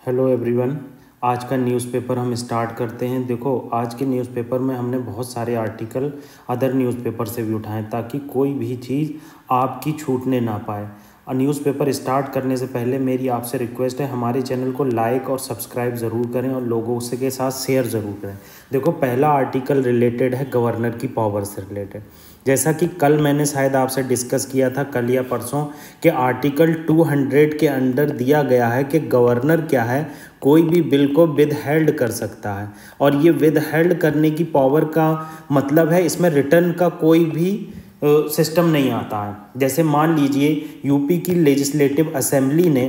Hello everyone. आज का newspaper हम स्टार्ट करते हैं। देखो, आज के न्यूज़पेपर में हमने बहुत सारे आर्टिकल अदर न्यूज़पेपर से भी उठाएं ताकि कोई भी चीज़ आपकी छूटने ना पाए। और न्यूज़पेपर स्टार्ट करने से पहले मेरी आपसे रिक्वेस्ट है, हमारे चैनल को लाइक और सब्सक्राइब ज़रूर करें और लोगों से के साथ शेयर ज़रूर करें। देखो, पहला आर्टिकल रिलेटेड है गवर्नर की पावर से रिलेटेड। जैसा कि कल मैंने शायद आपसे डिस्कस किया था, कल या परसों, कि आर्टिकल 200 के अंडर दिया गया है कि गवर्नर क्या है, कोई भी बिल को विद हेल्ड कर सकता है। और ये विद हेल्ड करने की पावर का मतलब है इसमें रिटर्न का कोई भी सिस्टम नहीं आता है। जैसे मान लीजिए यूपी की लेजिस्लेटिव असेंबली ने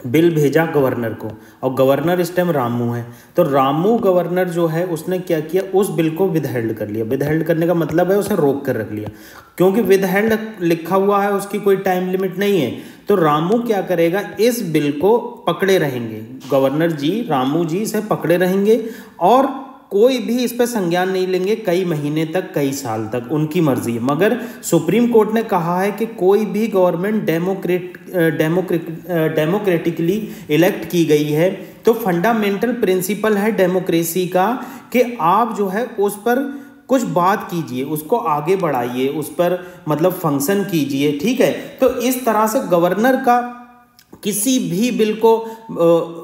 बिल भेजा गवर्नर को और गवर्नर इस टाइम रामू है, तो रामू गवर्नर जो है उसने क्या किया, उस बिल को विद हेल्ड कर लिया। विद हेल्ड करने का मतलब है उसे रोक कर रख लिया, क्योंकि विद हेल्ड लिखा हुआ है, उसकी कोई टाइम लिमिट नहीं है। तो रामू क्या करेगा, इस बिल को पकड़े रहेंगे, गवर्नर जी रामू जी इसे पकड़े रहेंगे और कोई भी इस पर संज्ञान नहीं लेंगे कई महीने तक, कई साल तक, उनकी मर्जी है। मगर सुप्रीम कोर्ट ने कहा है कि कोई भी गवर्नमेंट डेमोक्रेटिकली इलेक्ट की गई है, तो फंडामेंटल प्रिंसिपल है डेमोक्रेसी का कि आप जो है उस पर कुछ बात कीजिए, उसको आगे बढ़ाइए, उस पर मतलब फंक्शन कीजिए, ठीक है। तो इस तरह से गवर्नर का किसी भी बिल को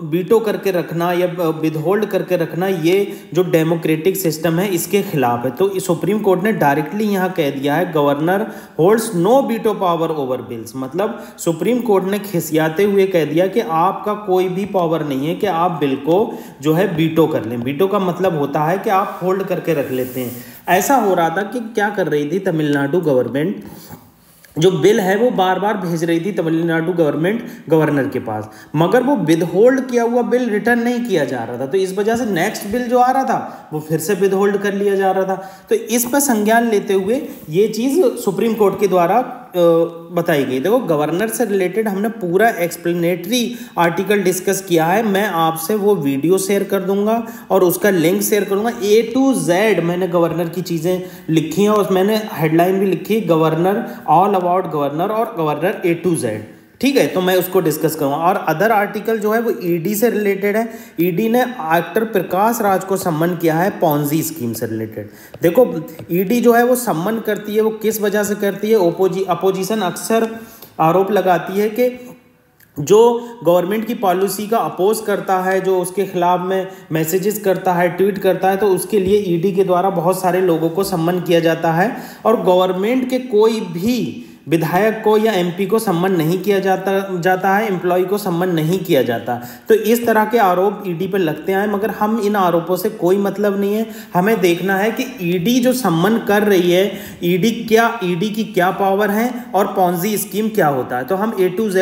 वीटो करके रखना या विदहोल्ड करके रखना, ये जो डेमोक्रेटिक सिस्टम है इसके खिलाफ है। तो सुप्रीम कोर्ट ने डायरेक्टली यहाँ कह दिया है, governor holds no veto power over bills. मतलब सुप्रीम कोर्ट ने खिसियाते हुए कह दिया कि आपका कोई भी पावर नहीं है कि आप बिल को जो है वीटो कर लें। वीटो का मतलब होता है कि आप होल्ड करके रख लेते हैं। ऐसा हो रहा था कि क्या कर रही थी तमिलनाडु गवर्नमेंट, जो बिल है वो बार बार भेज रही थी तमिलनाडु गवर्नमेंट गवर्नर के पास, मगर वो विदहोल्ड किया हुआ बिल रिटर्न नहीं किया जा रहा था। तो इस वजह से नेक्स्ट बिल जो आ रहा था वो फिर से विदहोल्ड कर लिया जा रहा था। तो इस पर संज्ञान लेते हुए ये चीज़ सुप्रीम कोर्ट के द्वारा बताई गई। देखो, गवर्नर से रिलेटेड हमने पूरा एक्सप्लेनेटरी आर्टिकल डिस्कस किया है। मैं आपसे वो वीडियो शेयर कर दूंगा और उसका लिंक शेयर करूंगा। A to Z मैंने गवर्नर की चीज़ें लिखी हैं और मैंने हेडलाइन भी लिखी, गवर्नर, ऑल अबाउट गवर्नर और गवर्नर A to Z, ठीक है। तो मैं उसको डिस्कस करूंगा। और अदर आर्टिकल जो है वो ईडी से रिलेटेड है। ईडी ने एक्टर प्रकाश राज को सम्मन किया है पॉन्जी स्कीम से रिलेटेड। देखो, ईडी जो है वो सम्मन करती है, वो किस वजह से करती है, अपोजिशन अक्सर आरोप लगाती है कि जो गवर्नमेंट की पॉलिसी का अपोज करता है, जो उसके खिलाफ में मैसेजेस करता है, ट्वीट करता है, तो उसके लिए ईडी के द्वारा बहुत सारे लोगों को सम्मन किया जाता है। और गवर्नमेंट के कोई भी विधायक को या एमपी को सम्मन नहीं किया जाता है, एम्प्लॉय को सम्मन नहीं किया जाता। तो इस तरह के आरोप ईडी पर लगते हैं, मगर हम इन आरोपों से कोई मतलब नहीं है। हमें देखना है कि ईडी जो सम्मन कर रही है, ईडी की क्या पावर है और पॉन्जी स्कीम क्या होता है। तो हम A to Z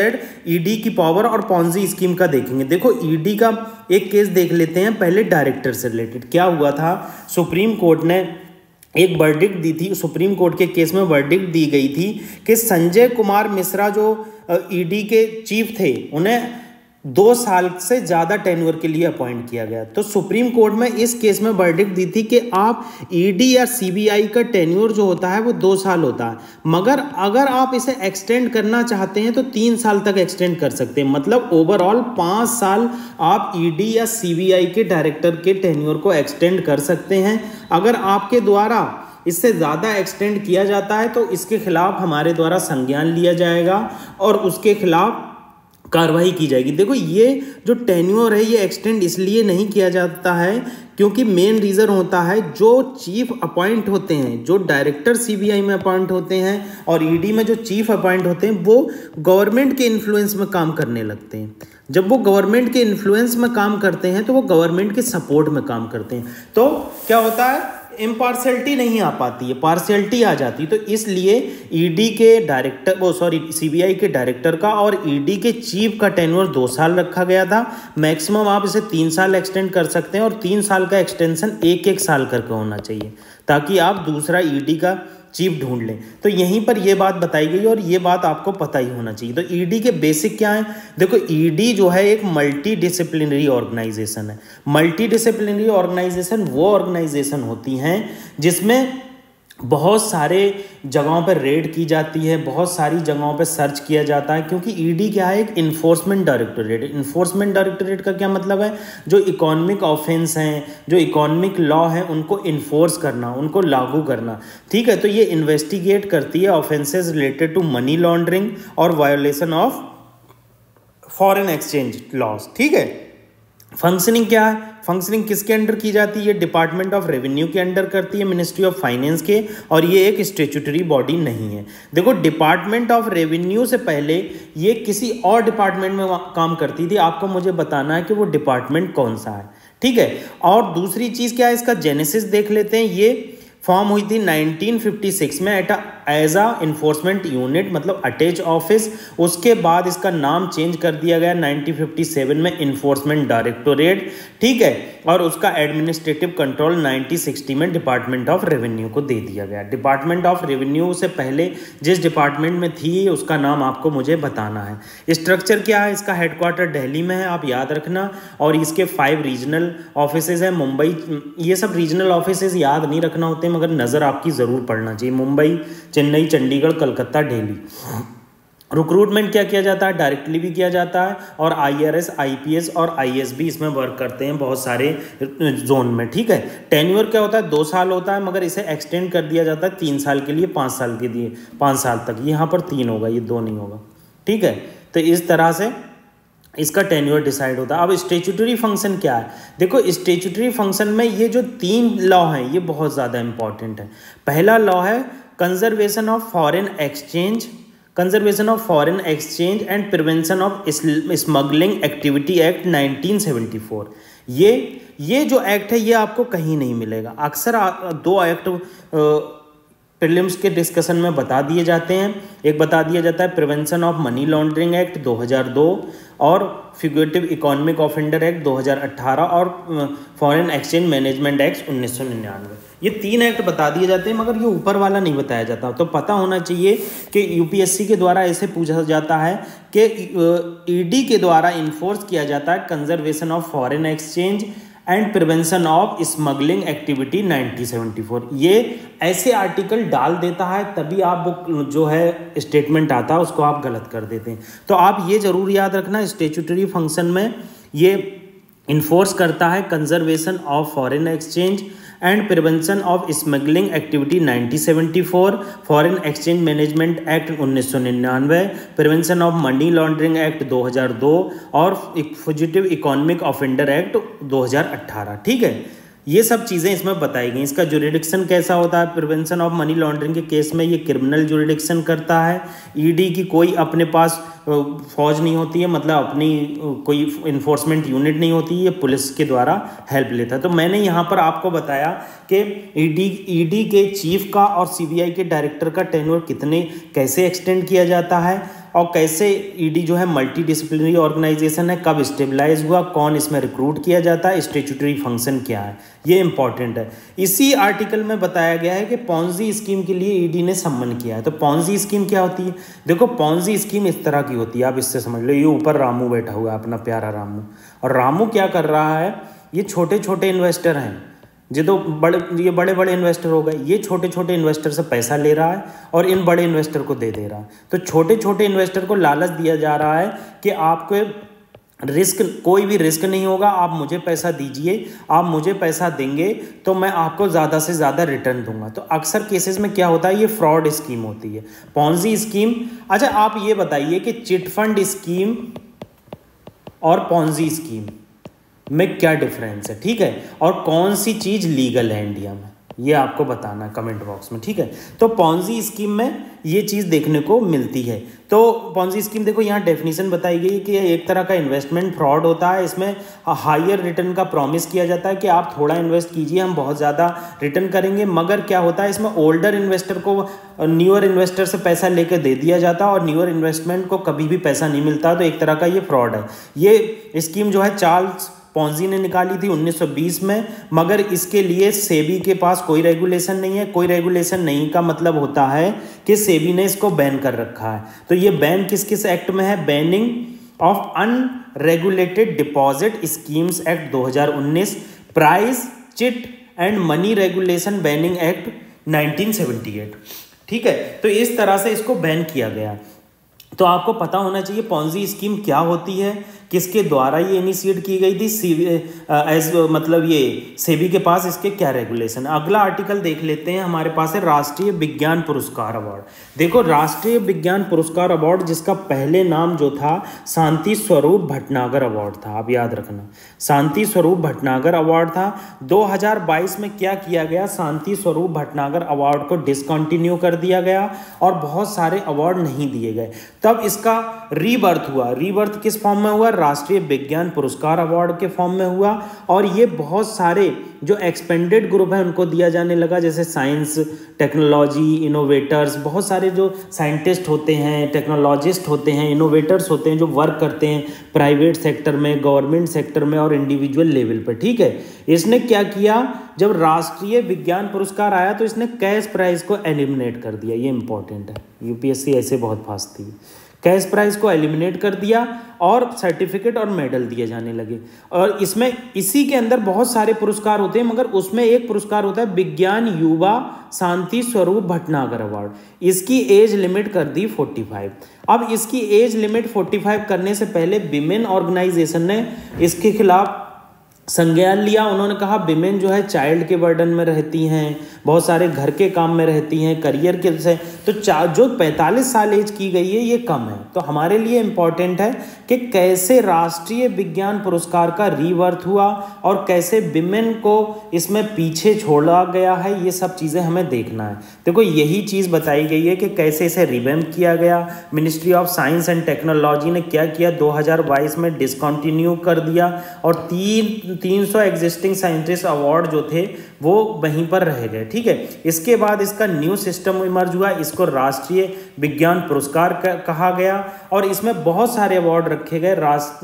ईडी की पावर और पॉन्जी स्कीम का देखेंगे। देखो, ईडी का एक केस देख लेते हैं पहले, डायरेक्टर से रिलेटेड क्या हुआ था। सुप्रीम कोर्ट ने एक वर्डिक्ट दी थी, सुप्रीम कोर्ट के केस में वर्डिक्ट दी गई थी कि संजय कुमार मिश्रा जो ईडी के चीफ थे, उन्हें 2 साल से ज़्यादा टेन्योर के लिए अपॉइंट किया गया। तो सुप्रीम कोर्ट में इस केस में वर्डिक्ट दी थी कि आप ईडी या सीबीआई का टेन्योर जो होता है वो 2 साल होता है, मगर अगर आप इसे एक्सटेंड करना चाहते हैं तो 3 साल तक एक्सटेंड कर सकते हैं। मतलब ओवरऑल 5 साल आप ईडी या सीबीआई के डायरेक्टर के टेन्योर को एक्सटेंड कर सकते हैं। अगर आपके द्वारा इससे ज़्यादा एक्सटेंड किया जाता है तो इसके खिलाफ हमारे द्वारा संज्ञान लिया जाएगा और उसके खिलाफ कार्रवाई की जाएगी। देखो, ये जो टेन्योर है ये एक्सटेंड इसलिए नहीं किया जाता है क्योंकि मेन रीज़न होता है जो चीफ अपॉइंट होते हैं, जो डायरेक्टर सीबीआई में अपॉइंट होते हैं और ईडी में जो चीफ अपॉइंट होते हैं, वो गवर्नमेंट के इन्फ्लुएंस में काम करने लगते हैं। जब वो गवर्नमेंट के इन्फ्लुएंस में काम करते हैं तो वो गवर्नमेंट के सपोर्ट में काम करते हैं। तो क्या होता है, इम्पार्शियलिटी नहीं आ पाती है, पार्शियलिटी आ जाती है। तो इसलिए ईडी के डायरेक्टर सीबीआई के डायरेक्टर का और ईडी के चीफ का टेन्योर 2 साल रखा गया था। मैक्सिमम आप इसे 3 साल एक्सटेंड कर सकते हैं और 3 साल का एक्सटेंशन 1-1 साल करके होना चाहिए ताकि आप दूसरा ईडी का चीफ ढूंढ लें। तो यहीं पर यह बात बताई गई और ये बात आपको पता ही होना चाहिए। तो ईडी के बेसिक क्या है, देखो, ईडी जो है एक मल्टी डिसिप्लिनरी ऑर्गेनाइजेशन है। मल्टी डिसिप्लिनरी ऑर्गेनाइजेशन वो ऑर्गेनाइजेशन होती हैं जिसमें बहुत सारे जगहों पर रेड की जाती है, बहुत सारी जगहों पर सर्च किया जाता है, क्योंकि ईडी क्या है, एक इन्फोर्समेंट डायरेक्टोरेट। इन्फोर्समेंट डायरेक्टोरेट का क्या मतलब है, जो इकोनॉमिक ऑफेंस हैं, जो इकोनॉमिक लॉ हैं, उनको इन्फोर्स करना, उनको लागू करना। ठीक है, तो ये इन्वेस्टिगेट करती है offences related to money laundering और violation of foreign exchange laws. ठीक है, फंक्शनिंग क्या है, फंक्शनिंग किसके अंडर की जाती है, डिपार्टमेंट ऑफ रेवेन्यू के अंडर करती है, मिनिस्ट्री ऑफ फाइनेंस के, और ये एक स्टेचुटरी बॉडी नहीं है। देखो, डिपार्टमेंट ऑफ रेवेन्यू से पहले ये किसी और डिपार्टमेंट में काम करती थी, आपको मुझे बताना है कि वो डिपार्टमेंट कौन सा है। ठीक है, और दूसरी चीज़ क्या है, इसका जेनेसिस देख लेते हैं। ये फॉर्म हुई थी 1956 में एज अ इन्फोर्समेंट यूनिट, मतलब अटैच ऑफिस। उसके बाद इसका नाम चेंज कर दिया गया 1957 में इन्फोर्समेंट डायरेक्टोरेट। ठीक है, और उसका एडमिनिस्ट्रेटिव कंट्रोल 1960 में डिपार्टमेंट ऑफ रेवेन्यू को दे दिया गया। डिपार्टमेंट ऑफ रेवेन्यू से पहले जिस डिपार्टमेंट में थी उसका नाम आपको मुझे बताना है। स्ट्रक्चर क्या है, इसका हेडक्वार्टर दिल्ली में है, आप याद रखना, और इसके 5 रीजनल ऑफिसेज हैं। मुंबई, ये सब रीजनल ऑफिसेज याद नहीं रखना होते मगर नज़र आपकी ज़रूर पड़ना चाहिए। मुंबई, चेन्नई, चंडीगढ़, कलकत्ता, दिल्ली। रिक्रूटमेंट क्या किया जाता है, डायरेक्टली भी किया जाता है, और IRS, IPS और IS भी इसमें वर्क करते हैं बहुत सारे जोन में। ठीक है, टेन्योर क्या होता है, 2 साल होता है, मगर इसे एक्सटेंड कर दिया जाता है 3 साल के लिए, 5 साल के लिए, 5 साल तक। यहाँ पर 3 होगा, ये 2 नहीं होगा। ठीक है, तो इस तरह से इसका टेन्योर डिसाइड होता है। अब स्टेचुटरी फंक्शन क्या है, देखो स्टेचुटरी फंक्शन में ये जो 3 लॉ हैं ये बहुत ज़्यादा इंपॉर्टेंट है। पहला लॉ है conservation of foreign exchange, conservation of foreign exchange and prevention of smuggling activity act 1974। ये जो एक्ट है ये आपको कहीं नहीं मिलेगा। अक्सर 2 एक्ट प्रीलिम्स के डिस्कशन में बता दिए जाते हैं। एक बता दिया जाता है prevention of money laundering act 2002 और फ्यूगिटिव इकोनॉमिक ऑफेंडर एक्ट 2018 और फॉरेन एक्सचेंज मैनेजमेंट एक्ट 1999। ये 3 एक्ट बता दिए जाते हैं मगर ये ऊपर वाला नहीं बताया जाता। तो पता होना चाहिए कि UPSC के द्वारा ऐसे पूछा जाता है कि ED के द्वारा इन्फोर्स किया जाता है conservation of foreign exchange and prevention of smuggling activity 1974। ये ऐसे आर्टिकल डाल देता है तभी आप वो जो है स्टेटमेंट आता है उसको आप गलत कर देते हैं। तो आप ये जरूर याद रखना, स्टेचुटरी फंक्शन में ये इन्फोर्स करता है conservation of foreign exchange and prevention of smuggling activity 1974, foreign exchange management act 1999, prevention of money laundering act 2002 और फ्यूजिटिव इकोनॉमिक ऑफेंडर एक्ट 2018। ठीक है, ये सब चीज़ें इसमें बताई गई। इसका जुरिडिक्शन कैसा होता है, प्रिवेंशन ऑफ मनी लॉन्ड्रिंग के केस में ये क्रिमिनल जुरिडिक्शन करता है। ED की कोई अपने पास फौज नहीं होती है, मतलब अपनी कोई इन्फोर्समेंट यूनिट नहीं होती, ये पुलिस के द्वारा हेल्प लेता है। तो मैंने यहाँ पर आपको बताया कि ED के चीफ का और CBI के डायरेक्टर का टेन्योर कैसे एक्सटेंड किया जाता है और कैसे ED जो है मल्टी डिसिप्लिनरी ऑर्गेनाइजेशन है, कब स्टेबलाइज हुआ, कौन इसमें रिक्रूट किया जाता है, स्टेचुटरी फंक्शन क्या है, ये इंपॉर्टेंट है। इसी आर्टिकल में बताया गया है कि पॉन्जी स्कीम के लिए ED ने सम्मन किया है। तो पॉन्जी स्कीम क्या होती है, देखो पॉन्जी स्कीम इस तरह की होती है, आप इससे समझ लो। ये ऊपर रामू बैठा हुआ है, अपना प्यारा रामू, और रामू क्या कर रहा है, ये छोटे छोटे इन्वेस्टर हैं, ये बड़े बड़े इन्वेस्टर हो गए, ये छोटे छोटे इन्वेस्टर से पैसा ले रहा है और इन बड़े इन्वेस्टर को दे रहा है। तो छोटे छोटे इन्वेस्टर को लालच दिया जा रहा है कि आपको कोई भी रिस्क नहीं होगा, आप मुझे पैसा दीजिए, आप मुझे पैसा देंगे तो मैं आपको ज़्यादा से ज़्यादा रिटर्न दूंगा। तो अक्सर केसेस में क्या होता है, ये फ्रॉड स्कीम होती है, पॉन्जी स्कीम। अच्छा, आप ये बताइए कि चिट फंड स्कीम और पॉन्जी स्कीम में क्या डिफरेंस है, ठीक है, और कौन सी चीज़ लीगल है इंडिया में, ये आपको बताना है कमेंट बॉक्स में, ठीक है। तो पॉन्जी स्कीम में ये चीज़ देखने को मिलती है। तो पॉन्जी स्कीम देखो यहाँ डेफिनेशन बताई गई कि एक तरह का इन्वेस्टमेंट फ्रॉड होता है। इसमें हायर रिटर्न का प्रॉमिस किया जाता है कि आप थोड़ा इन्वेस्ट कीजिए, हम बहुत ज़्यादा रिटर्न करेंगे, मगर क्या होता है इसमें ओल्डर इन्वेस्टर को न्यूअर इन्वेस्टर से पैसा लेकर दे दिया जाता है और न्यूअर इन्वेस्टमेंट को कभी भी पैसा नहीं मिलता। तो एक तरह का ये फ्रॉड है। ये स्कीम जो है चार्ल्स पॉन्जी ने निकाली थी 1920 में, मगर इसके लिए सेबी के पास कोई रेगुलेशन नहीं है। कोई रेगुलेशन नहीं का मतलब होता है कि सेबी ने इसको बैन कर रखा है। तो ये बैन किस किस एक्ट में है, banning of unregulated deposit schemes act 2019, price chit and money regulation banning act 1978। ठीक है, तो इस तरह से इसको बैन किया गया। तो आपको पता होना चाहिए पॉन्जी स्कीम क्या होती है, किसके द्वारा ये इनिशिएट की गई थी, मतलब ये सेबी के पास इसके क्या रेगुलेशन। अगला आर्टिकल देख लेते हैं, हमारे पास है राष्ट्रीय विज्ञान पुरस्कार अवार्ड। देखो राष्ट्रीय विज्ञान पुरस्कार अवार्ड, जिसका पहले नाम जो था शांति स्वरूप भटनागर अवार्ड था, आप याद रखना शांति स्वरूप भटनागर अवार्ड था। 2022 में क्या किया गया, शांति स्वरूप भटनागर अवार्ड को डिसकंटिन्यू कर दिया गया और बहुत सारे अवार्ड नहीं दिए गए। तब इसका रीबर्थ हुआ। रीबर्थ किस फॉर्म में हुआ, राष्ट्रीय विज्ञान पुरस्कार अवार्ड के फॉर्म में हुआ। और ये बहुत सारे जो एक्सपेंडेड ग्रुप है उनको दिया जाने लगा, जैसे साइंस, टेक्नोलॉजी, इनोवेटर्स, बहुत सारे जो साइंटिस्ट होते हैं, टेक्नोलॉजिस्ट होते हैं, इनोवेटर्स होते हैं जो वर्क करते हैं प्राइवेट सेक्टर में, गवर्नमेंट सेक्टर में और इंडिविजुअल लेवल पर। ठीक है, इसने क्या किया, जब राष्ट्रीय विज्ञान पुरस्कार आया तो इसने कैश प्राइज को एलिमिनेट कर दिया। ये इंपॉर्टेंट है, यूपीएससी ऐसे बहुत फास्ट थी। कैश प्राइज को एलिमिनेट कर दिया और सर्टिफिकेट और मेडल दिए जाने लगे। और इसमें इसी के अंदर बहुत सारे पुरस्कार होते हैं, मगर उसमें एक पुरस्कार होता है विज्ञान युवा शांति स्वरूप भटनागर अवार्ड। इसकी एज लिमिट कर दी 45। अब इसकी एज लिमिट 45 करने से पहले विमेन ऑर्गेनाइजेशन ने इसके खिलाफ संज्ञान लिया। उन्होंने कहा विमेन जो है चाइल्ड के बर्डन में रहती हैं, बहुत सारे घर के काम में रहती हैं, करियर के से, तो जो 45 साल एज की गई है ये कम है। तो हमारे लिए इम्पॉर्टेंट है कि कैसे राष्ट्रीय विज्ञान पुरस्कार का रीबर्थ हुआ और कैसे विमेन को इसमें पीछे छोड़ा गया है, ये सब चीज़ें हमें देखना है। देखो यही चीज़ बताई गई है कि कैसे इसे रिवैम्प किया गया। Ministry of science and technology ने क्या किया, 2022 में डिसकंटिन्यू कर दिया और 300 एग्जिस्टिंग साइंटिस्ट अवार्ड जो थे वो वहीं पर रह गए। ठीक है, इसके बाद इसका न्यू सिस्टम इमर्ज हुआ, इसको राष्ट्रीय विज्ञान पुरस्कार कहा गया और इसमें बहुत सारे अवार्ड रखे गए।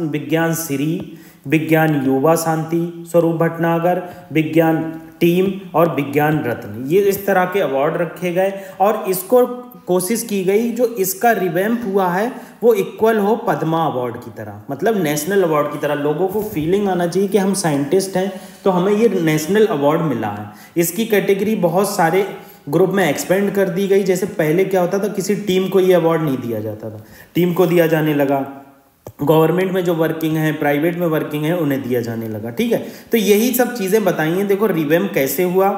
विज्ञान श्री, विज्ञान युवा शांति स्वरूप भटनागर, विज्ञान टीम और विज्ञान रत्न, ये इस तरह के अवार्ड रखे गए। और इसको कोशिश की गई जो इसका रिवैम्प हुआ है वो इक्वल हो पद्मा अवार्ड की तरह, मतलब नेशनल अवार्ड की तरह। लोगों को फीलिंग आना चाहिए कि हम साइंटिस्ट हैं तो हमें ये नेशनल अवार्ड मिला है। इसकी कैटेगरी बहुत सारे ग्रुप में एक्सपेंड कर दी गई। जैसे पहले क्या होता था, किसी टीम को ये अवार्ड नहीं दिया जाता था, टीम को दिया जाने लगा। गवर्नमेंट में जो वर्किंग है, प्राइवेट में वर्किंग है, उन्हें दिया जाने लगा। ठीक है, तो यही सब चीज़ें बताई हैं। देखो रिवैम्प कैसे हुआ।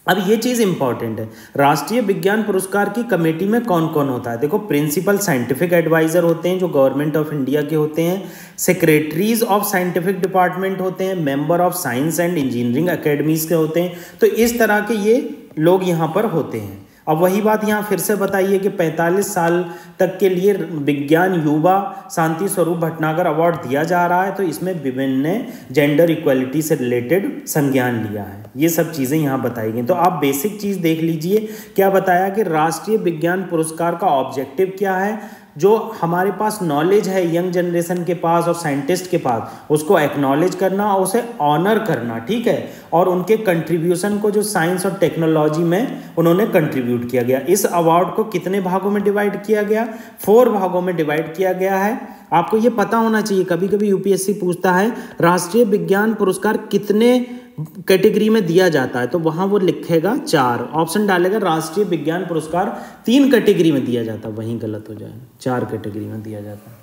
अब ये चीज़ इंपॉर्टेंट है, राष्ट्रीय विज्ञान पुरस्कार की कमेटी में कौन कौन होता है। देखो प्रिंसिपल साइंटिफिक एडवाइज़र होते हैं जो गवर्नमेंट ऑफ इंडिया के होते हैं, सेक्रेटरीज ऑफ साइंटिफिक डिपार्टमेंट होते हैं, member of science and engineering academies के होते हैं। तो इस तरह के ये लोग यहाँ पर होते हैं। अब वही बात यहाँ फिर से बताइए कि 45 साल तक के लिए विज्ञान युवा शांति स्वरूप भटनागर अवार्ड दिया जा रहा है, तो इसमें विमेन ने जेंडर इक्वालिटी से रिलेटेड संज्ञान लिया है। ये सब चीज़ें यहाँ बताई गई। तो आप बेसिक चीज़ देख लीजिए, क्या बताया कि राष्ट्रीय विज्ञान पुरस्कार का ऑब्जेक्टिव क्या है। जो हमारे पास नॉलेज है यंग जनरेशन के पास और साइंटिस्ट के पास, उसको एक्नॉलेज करना और उसे ऑनर करना। ठीक है, और उनके कंट्रीब्यूशन को जो साइंस और टेक्नोलॉजी में उन्होंने कंट्रीब्यूट किया गया। इस अवार्ड को कितने भागों में डिवाइड किया गया, 4 भागों में डिवाइड किया गया है। आपको ये पता होना चाहिए, कभी कभी यूपीएससी पूछता है राष्ट्रीय विज्ञान पुरस्कार कितने कैटेगरी में दिया जाता है, तो वहाँ वो लिखेगा 4, ऑप्शन डालेगा राष्ट्रीय विज्ञान पुरस्कार 3 कैटेगरी में दिया जाता है, वहीं गलत हो जाएगा, 4 कैटेगरी में दिया जाता है।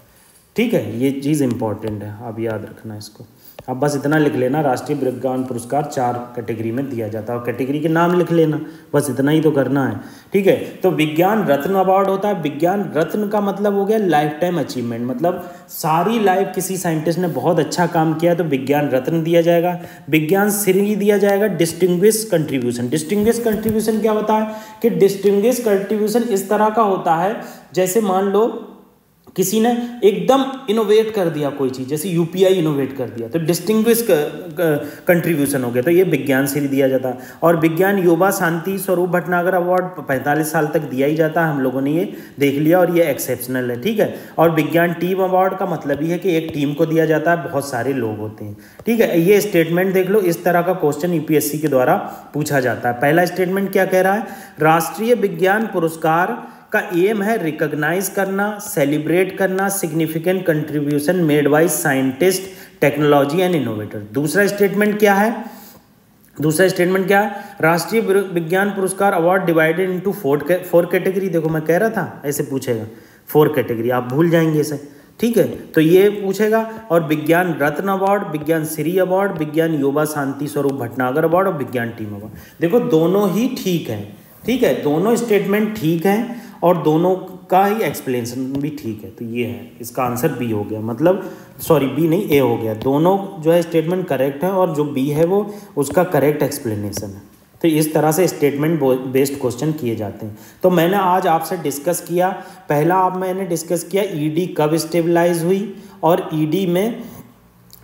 ठीक है, ये चीज़ इंपॉर्टेंट है, आप याद रखना इसको। अब बस इतना लिख लेना, राष्ट्रीय विज्ञान पुरस्कार 4 कैटेगरी में दिया जाता है और कैटेगरी के नाम लिख लेना, बस इतना ही तो करना है। ठीक है, तो विज्ञान रत्न अवार्ड होता है। विज्ञान रत्न का मतलब हो गया लाइफ टाइम अचीवमेंट, मतलब सारी लाइफ किसी साइंटिस्ट ने बहुत अच्छा काम किया तो विज्ञान रत्न दिया जाएगा। विज्ञान श्री दिया जाएगा डिस्टिंग्विश कंट्रीब्यूशन। डिस्टिंग्विश कंट्रीब्यूशन क्या होता है कि डिस्टिंग्विश कंट्रीब्यूशन इस तरह का होता है, जैसे मान लो किसी ने एकदम इनोवेट कर दिया कोई चीज़, जैसे यूपीआई इनोवेट कर दिया, तो डिस्टिंग्विश कंट्रीब्यूशन हो गया, तो ये विज्ञान श्री दिया जाता है। और विज्ञान युवा शांति स्वरूप भटनागर अवार्ड 45 साल तक दिया ही जाता है, हम लोगों ने ये देख लिया और ये एक्सेप्शनल है। ठीक है, और विज्ञान टीम अवार्ड का मतलब ये है कि एक टीम को दिया जाता है, बहुत सारे लोग होते हैं। ठीक है, ये स्टेटमेंट देख लो, इस तरह का क्वेश्चन यूपीएससी के द्वारा पूछा जाता है। पहला स्टेटमेंट क्या कह रहा है, राष्ट्रीय विज्ञान पुरस्कार का एम है रिकॉग्नाइज करना, सेलिब्रेट करना significant contribution made by scientist, technology and innovator. दूसरा स्टेटमेंट क्या है, दूसरा स्टेटमेंट क्या है, राष्ट्रीय विज्ञान पुरस्कार अवार्ड डिवाइडेड इनटू 4 कैटेगरी। देखो मैं कह रहा था ऐसे पूछेगा, 4 कैटेगरी, आप भूल जाएंगे इसे, ठीक है। तो ये पूछेगा, और विज्ञान रत्न अवार्ड, विज्ञान श्री अवार्ड, विज्ञान युवा शांति स्वरूप भटनागर अवार्ड और विज्ञान टीम अवार्ड। देखो दोनों ही ठीक है, ठीक है, दोनों स्टेटमेंट ठीक हैं और दोनों का ही एक्सप्लेनेशन भी ठीक है। तो ये है, इसका आंसर बी हो गया, मतलब सॉरी बी नहीं ए हो गया। दोनों जो है स्टेटमेंट करेक्ट है और जो बी है वो उसका करेक्ट एक्सप्लेनेशन है। तो इस तरह से स्टेटमेंट बेस्ड क्वेश्चन किए जाते हैं। तो मैंने आज आपसे डिस्कस किया, पहला आप मैंने डिस्कस किया ईडी कब स्टेबलाइज हुई और ईडी में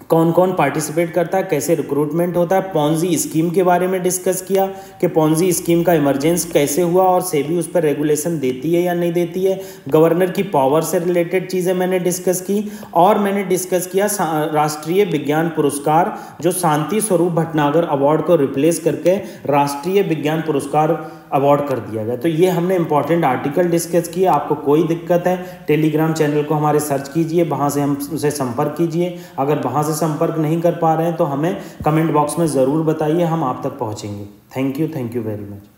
कौन कौन पार्टिसिपेट करता है, कैसे रिक्रूटमेंट होता है। पॉन्जी स्कीम के बारे में डिस्कस किया कि पॉन्जी स्कीम का इमरजेंस कैसे हुआ और सेबी उस पर रेगुलेशन देती है या नहीं देती है। गवर्नर की पावर से रिलेटेड चीज़ें मैंने डिस्कस की, और मैंने डिस्कस किया राष्ट्रीय विज्ञान पुरस्कार जो शांति स्वरूप भटनागर अवार्ड को रिप्लेस करके राष्ट्रीय विज्ञान पुरस्कार अवार्ड कर दिया गया। तो ये हमने इंपॉर्टेंट आर्टिकल डिस्कस किए। आपको कोई दिक्कत है टेलीग्राम चैनल को हमारे सर्च कीजिए, वहाँ से हम उसे संपर्क कीजिए। अगर वहाँ से संपर्क नहीं कर पा रहे हैं तो हमें कमेंट बॉक्स में ज़रूर बताइए, हम आप तक पहुँचेंगे। Thank you very much.